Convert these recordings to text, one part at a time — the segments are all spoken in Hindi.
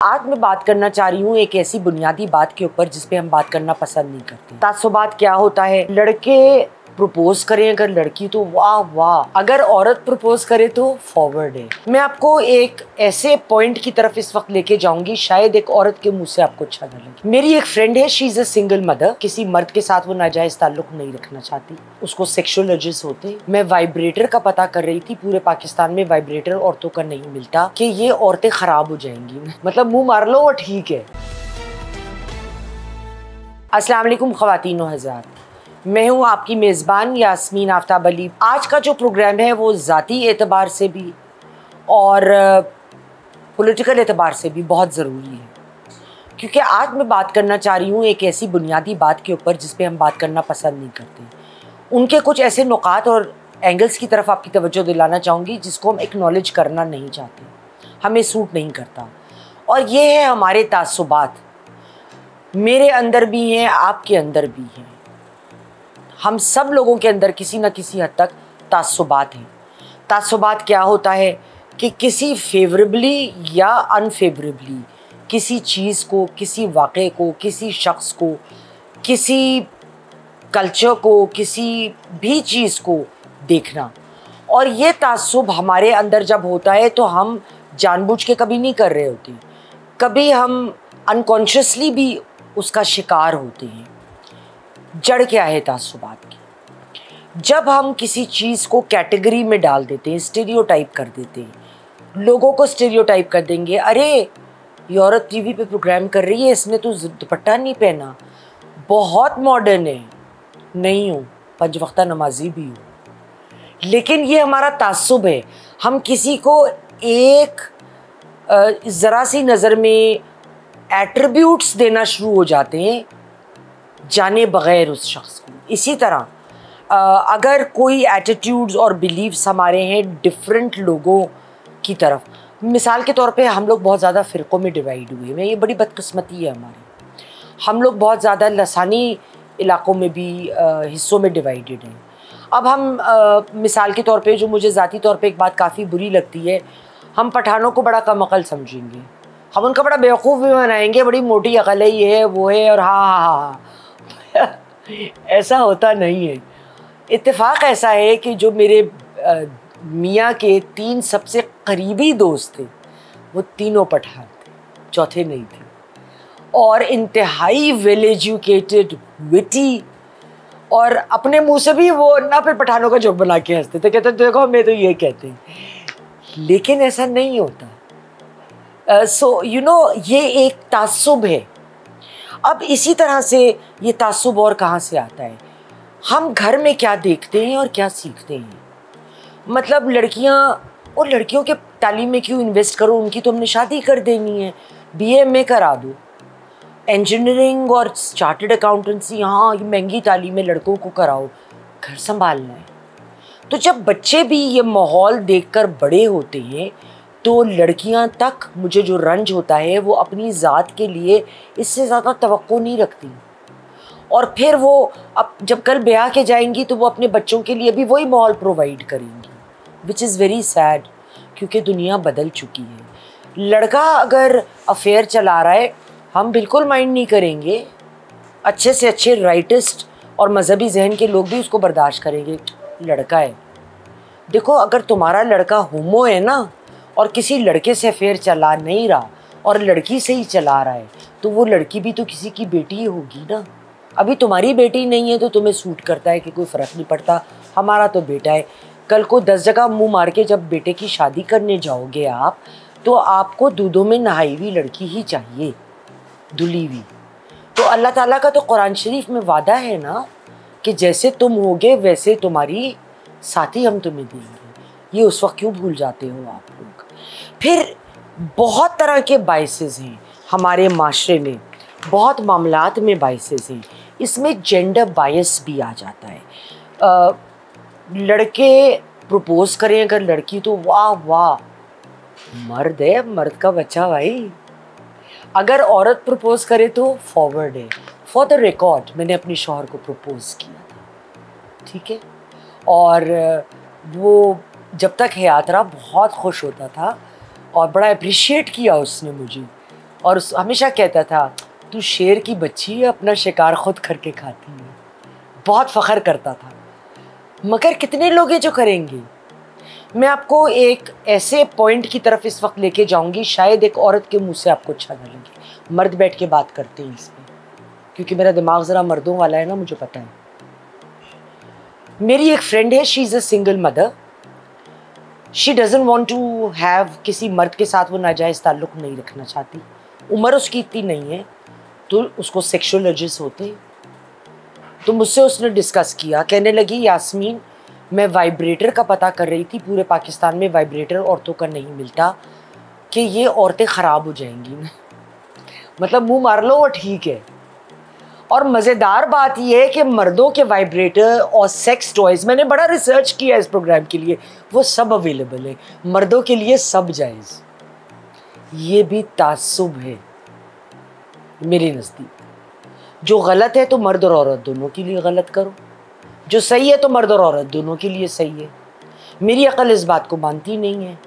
आज मैं बात करना चाह रही हूँ एक ऐसी बुनियादी बात के ऊपर जिस पे हम बात करना पसंद नहीं करते। तासुबात क्या होता है? लड़के प्रपोज करें अगर लड़की तो वाह वाह, अगर औरत प्रपोज करे तो फॉरवर्ड है। मैं आपको एक ऐसे पॉइंट की तरफ इस वक्त लेके जाऊंगी, शायद एक औरत के मुंह से आपको अच्छा न लगे। मेरी एक फ्रेंड है, she is a single mother. किसी मर्द के साथ वो नाजायज ताल्लुक नहीं रखना चाहती, उसको सेक्सुअल अर्जेस होते। मैं वाइब्रेटर का पता कर रही थी, पूरे पाकिस्तान में वाइब्रेटर औरतों का नहीं मिलता कि ये औरतें खराब हो जाएंगी। मतलब मुंह मार लो वो ठीक है। अस्सलाम वालेकुम ख़वातीन व हज़रात, मैं हूँ आपकी मेज़बान यास्मीन आफ्ताब अली। आज का जो प्रोग्राम है वो ज़ाती एतबार से भी और पॉलिटिकल एतबार से भी बहुत ज़रूरी है, क्योंकि आज मैं बात करना चाह रही हूँ एक ऐसी बुनियादी बात के ऊपर जिस पे हम बात करना पसंद नहीं करते। उनके कुछ ऐसे नुकात और एंगल्स की तरफ आपकी तवज्जो दिलाना चाहूँगी जिसको हम एक्नॉलेज करना नहीं चाहते, हमें सूट नहीं करता। और ये है हमारे तासुबात। मेरे अंदर भी हैं, आपके अंदर भी हैं, हम सब लोगों के अंदर किसी न किसी हद तक तासुबात हैं। तासुबात क्या होता है कि किसी फेवरेबली या अनफेवरेबली किसी चीज़ को, किसी वाक़े को, किसी शख्स को, किसी कल्चर को, किसी भी चीज़ को देखना। और ये तासुब हमारे अंदर जब होता है तो हम जानबूझ के कभी नहीं कर रहे होते, कभी हम अनकॉन्शियसली भी उसका शिकार होते हैं। जड़ क्या है तासुबात की? जब हम किसी चीज़ को कैटेगरी में डाल देते हैं, स्टीरियोटाइप कर देते हैं, लोगों को स्टीरियोटाइप कर देंगे, अरे ये औरत टीवी पे प्रोग्राम कर रही है, इसने तो दुपट्टा नहीं पहना, बहुत मॉडर्न है। नहीं हूँ, 5 वक्ता नमाजी भी हूँ, लेकिन ये हमारा तासुब है। हम किसी को एक ज़रा सी नज़र में एट्रीब्यूट्स देना शुरू हो जाते हैं जाने बग़ैर उस शख्स को। इसी तरह अगर कोई एटीट्यूड्स और बिलीव्स हमारे हैं डिफरेंट लोगों की तरफ, मिसाल के तौर पे हम लोग बहुत ज़्यादा फ़िरक़ों में डिवाइड हुए हैं, ये बड़ी बदकिस्मती है हमारी। हम लोग बहुत ज़्यादा लसानी इलाक़ों में भी हिस्सों में डिवाइडेड हैं। अब हम मिसाल के तौर पे, जो मुझे ज़ाती तौर पे एक बात काफ़ी बुरी लगती है, हम पठानों को बड़ा कम अक़ल समझेंगे, हम उनका बड़ा बेवकूफ़ भी बनाएंगे, बड़ी मोटी अक़ल है, ये है वो है, और हाँ ऐसा होता नहीं है। इत्तेफाक ऐसा है कि जो मेरे मियाँ के 3 सबसे करीबी दोस्त थे वो तीनों पठान थे, चौथे नहीं थे, और इंतहाई वेल एजुकेटेड, विटी, और अपने मुंह से भी वो ना फिर पठानों का जोक बना के हंसते थे, कहते देखो हमें तो ये कहते हैं, लेकिन ऐसा नहीं होता। सो यू नो, ये एक तासुब है। अब इसी तरह से ये तासुब और कहाँ से आता है? हम घर में क्या देखते हैं और क्या सीखते हैं। मतलब लड़कियाँ, और लड़कियों के तालीम में क्यों इन्वेस्ट करो, उनकी तो हमने शादी कर देनी है, BA करा दो, इंजीनियरिंग और चार्टर्ड अकाउंटेंसी, हाँ ये महंगी तालीम है, लड़कों को कराओ, घर संभालना है। तो जब बच्चे भी ये माहौल देखकर बड़े होते हैं तो लड़कियां तक, मुझे जो रंज होता है, वो अपनी ज़ात के लिए इससे ज़्यादा तवक्को नहीं रखती, और फिर वो अब जब कल ब्याह के जाएंगी तो वो अपने बच्चों के लिए भी वही माहौल प्रोवाइड करेंगी, विच इज़ वेरी सैड, क्योंकि दुनिया बदल चुकी है। लड़का अगर अफेयर चला रहा है, हम बिल्कुल माइंड नहीं करेंगे, अच्छे से अच्छे राइटिस्ट और मजहबी जहन के लोग भी उसको बर्दाश्त करेंगे, लड़का है। देखो, अगर तुम्हारा लड़का होमो है ना, और किसी लड़के से अफेयर चला नहीं रहा और लड़की से ही चला रहा है, तो वो लड़की भी तो किसी की बेटी ही होगी ना। अभी तुम्हारी बेटी नहीं है तो तुम्हें सूट करता है कि कोई फ़र्क नहीं पड़ता, हमारा तो बेटा है। कल को 10 जगह मुंह मार के जब बेटे की शादी करने जाओगे आप, तो आपको दूधों में नहाई हुई लड़की ही चाहिए, धुली हुई। तो अल्लाह ताला का तो कुरान शरीफ में वादा है ना कि जैसे तुम होगे वैसे तुम्हारी साथी हम तुम्हें देंगे। ये उस वक्त क्यों भूल जाते हो आप लोग? फिर बहुत तरह के बाइसेस हैं हमारे माशरे में, बहुत मामलात में बाइसेस हैं। इसमें जेंडर बायस भी आ जाता है। लड़के प्रपोज करें अगर लड़की तो वाह वाह, मर्द है, मर्द का बच्चा भाई। अगर औरत प्रपोज करे तो फॉरवर्ड है। फॉर द रिकॉर्ड, मैंने अपने शौहर को प्रपोज किया था, ठीक है, और वो जब तक हयात रहा बहुत खुश होता था और बड़ा अप्रिशिएट किया उसने मुझे, और हमेशा कहता था तू शेर की बच्ची है, अपना शिकार खुद करके खाती है। बहुत फ़ख्र करता था। मगर कितने लोग हैं जो करेंगे? मैं आपको एक ऐसे पॉइंट की तरफ इस वक्त लेके जाऊंगी, शायद एक औरत के मुंह से आपको अच्छा ना लगे। मर्द बैठ के बात करते हैं इसमें, क्योंकि मेरा दिमाग ज़रा मर्दों वाला है ना, मुझे पता है। मेरी एक फ्रेंड है, she is a single mother. She doesn't want to have किसी मर्द के साथ वो नाजायज़ ताल्लुक़ नहीं रखना चाहती। उम्र उसकी इतनी नहीं है, तो उसको सेक्सुअल अर्जेस होते। तो मुझसे उसने डिस्कस किया, कहने लगी यास्मीन मैं वाइब्रेटर का पता कर रही थी, पूरे पाकिस्तान में वाइब्रेटर औरतों का नहीं मिलता, कि ये औरतें ख़राब हो जाएंगी। मतलब मुंह मार लो वो ठीक है। और मज़ेदार बात यह है कि मर्दों के वाइब्रेटर और सेक्स टॉयज़, मैंने बड़ा रिसर्च किया इस प्रोग्राम के लिए, वो सब अवेलेबल है मर्दों के लिए, सब जायज़। ये भी तासुब है मेरे नज़दीक। जो गलत है तो मर्द और औरत दोनों के लिए गलत करो, जो सही है तो मर्द और औरत दोनों के लिए सही है। मेरी अकल इस बात को मानती नहीं है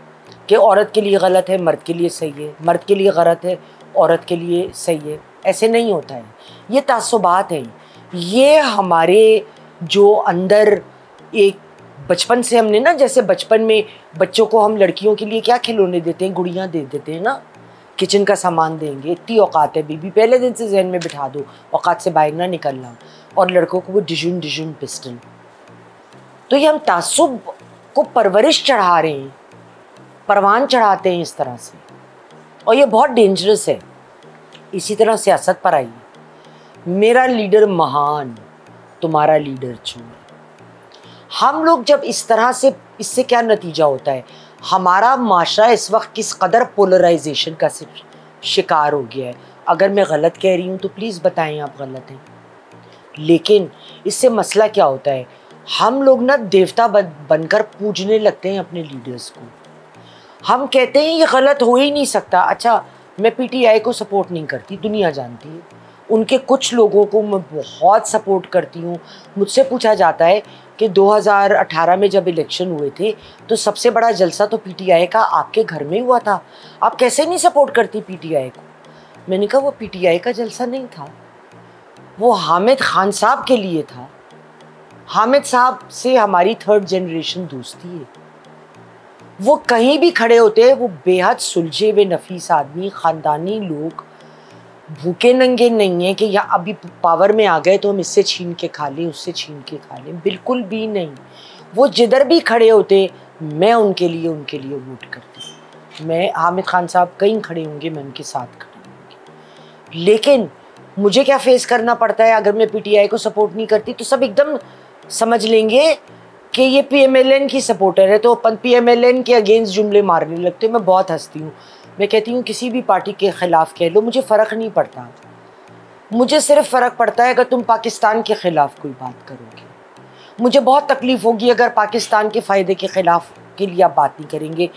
कि औरत के लिए गलत है मर्द के लिए सही है, मर्द के लिए गलत है औरत के लिए सही है। ऐसे नहीं होता है, ये तासुबात हैं। ये हमारे जो अंदर एक बचपन से हमने ना, जैसे बचपन में बच्चों को हम लड़कियों के लिए क्या खिलौने देते हैं, गुड़ियाँ दे देते हैं ना, किचन का सामान देंगे, इतनी औकात है बीबी, पहले दिन से जहन में बिठा दो औकात से बाहर ना निकलना। और लड़कों को वो डिजुन डिजुन पिस्टल। तो ये हम तासुब को परवरिश चढ़ा रहे हैं, परवान चढ़ाते हैं इस तरह से, और ये बहुत डेंजरस है। इसी तरह सियासत पर आइए, मेरा लीडर महान, तुम्हारा लीडर चोर। हम लोग जब इस तरह से, इससे क्या नतीजा होता है, हमारा माशरा इस वक्त किस कदर पोलराइजेशन का शिकार हो गया है। अगर मैं गलत कह रही हूँ तो प्लीज़ बताएं आप गलत हैं। लेकिन इससे मसला क्या होता है, हम लोग ना देवता बनकर पूजने लगते हैं अपने लीडर्स को। हम कहते हैं ये गलत हो ही नहीं सकता। अच्छा, मैं पीटीआई को सपोर्ट नहीं करती, दुनिया जानती है। उनके कुछ लोगों को मैं बहुत सपोर्ट करती हूँ। मुझसे पूछा जाता है कि 2018 में जब इलेक्शन हुए थे तो सबसे बड़ा जलसा तो पीटीआई का आपके घर में हुआ था, आप कैसे नहीं सपोर्ट करती पीटीआई को? मैंने कहा वो पीटीआई का जलसा नहीं था, वो हामिद खान साहब के लिए था। हामिद साहब से हमारी 3rd जनरेशन दोस्ती है। वो कहीं भी खड़े होते हैं, वो बेहद सुलझे हुए नफीस आदमी, ख़ानदानी लोग, भूखे नंगे नहीं है कि या अभी पावर में आ गए तो हम इससे छीन के खा लें, उससे छीन के खा लें, बिल्कुल भी नहीं। वो जिधर भी खड़े होते मैं उनके लिए वोट करती। मैं हामिद खान साहब कहीं खड़े होंगे, मैं उनके साथ खड़ी होंगी। लेकिन मुझे क्या फेस करना पड़ता है, अगर मैं पीटीआई को सपोर्ट नहीं करती तो सब एकदम समझ लेंगे कि ये पीएमएलएन की सपोर्टर है, तो अपन पीएमएलएन के अगेंस्ट जुमले मारने लगते। मैं बहुत हंसती हूँ, मैं कहती हूँ किसी भी पार्टी के ख़िलाफ़ कह लो, मुझे फ़र्क नहीं पड़ता। मुझे सिर्फ फ़र्क पड़ता है अगर तुम पाकिस्तान के ख़िलाफ़ कोई बात करोगे। मुझे बहुत तकलीफ़ होगी अगर पाकिस्तान के फ़ायदे के ख़िलाफ़ के लिए आप बात नहीं करेंगे।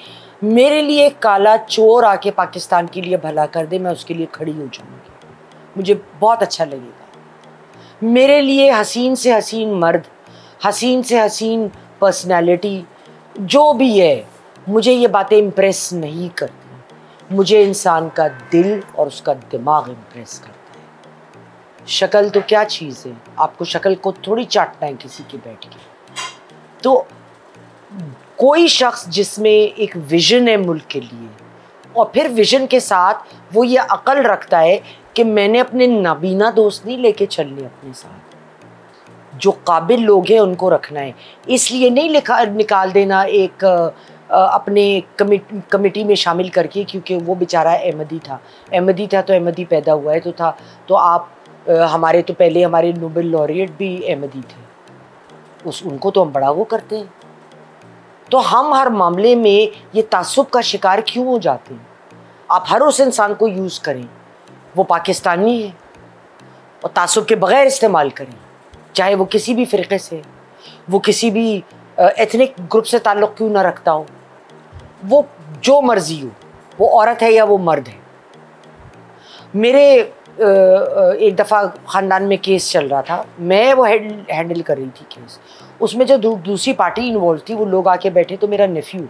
मेरे लिए काला चोर आके पाकिस्तान के लिए भला कर दे, मैं उसके लिए खड़ी हो जाऊँगी, मुझे बहुत अच्छा लगेगा। मेरे लिए हसीन से हसीन मर्द, हसीन से हसीन पर्सनैलिटी जो भी है, मुझे ये बातें इम्प्रेस नहीं करती। मुझे इंसान का दिल और उसका दिमाग इम्प्रेस करता है। शक्ल तो क्या चीज़ है, आपको शक्ल को थोड़ी चाटना है किसी के बैठ के। तो कोई शख्स जिसमें एक विज़न है मुल्क के लिए, और फिर विज़न के साथ वो ये अकल रखता है कि मैंने अपने नाबीना दोस्त नहीं लेके चलने अपने साथ, जो काबिल लोग हैं उनको रखना है। इसलिए नहीं निकाल देना एक अपने कमेटी में शामिल करके, क्योंकि वो बेचारा अहमदी था तो अहमदी पैदा हुआ है तो था। तो आप हमारे तो पहले हमारे नोबेल लॉरिएट भी अहमदी थे, उनको तो हम बड़ा वो करते हैं। तो हम हर मामले में ये तासुब का शिकार क्यों हो जाते हैं? आप हर उस इंसान को यूज़ करें, वो पाकिस्तानी है, और तासुब के बग़ैर इस्तेमाल करें, चाहे वो किसी भी फ़िरक़े से, वो किसी भी एथनिक ग्रुप से ताल्लुक़ क्यों ना रखता हो, वो जो मर्ज़ी हो, वो औरत है या वो मर्द है। मेरे एक दफ़ा ख़ानदान में केस चल रहा था, मैं वो हैंडल कर रही थी केस। उसमें जो दूसरी पार्टी इन्वॉल्व थी वो लोग आके बैठे, तो मेरा नेफ्यू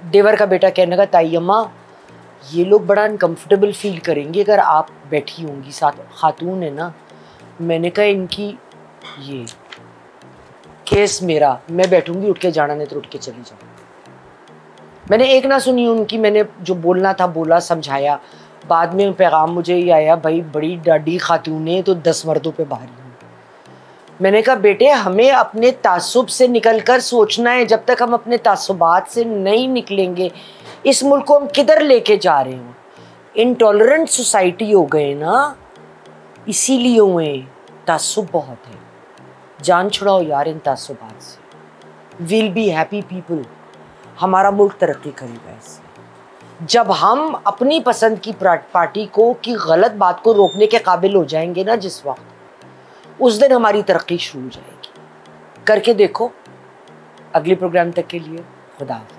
देवर का बेटा कहने लगा ताई अम्मा ये लोग बड़ा अनकम्फर्टेबल फील करेंगे अगर आप बैठी होंगी साथ, खातून है ना। मैंने कहा इनकी ये केस मेरा, मैं बैठूंगी, उठ के जाना नहीं तो उठ के चली जाऊँ। मैंने एक ना सुनी उनकी, मैंने जो बोलना था बोला, समझाया। बाद में पैगाम मुझे ये आया, भाई बड़ी डाडी खातून है तो 10 मर्दों पे भारी हूँ। मैंने कहा बेटे हमें अपने तासुब से निकलकर सोचना है। जब तक हम अपने तासुबात से नहीं निकलेंगे, इस मुल्क को हम किधर लेके जा रहे हैं? इंटॉलरेंट सोसाइटी हो गए ना, इसीलिए हुए। तासुब बहुत है, जान छुड़ाओ यार इन तासुबात से। विल बी हैप्पी पीपल, हमारा मुल्क तरक्की करेगा इससे। जब हम अपनी पसंद की पार्टी को की गलत बात को रोकने के काबिल हो जाएंगे ना, जिस वक्त, उस दिन हमारी तरक्की शुरू हो जाएगी। करके देखो। अगले प्रोग्राम तक के लिए खुदा हाफ़िज़।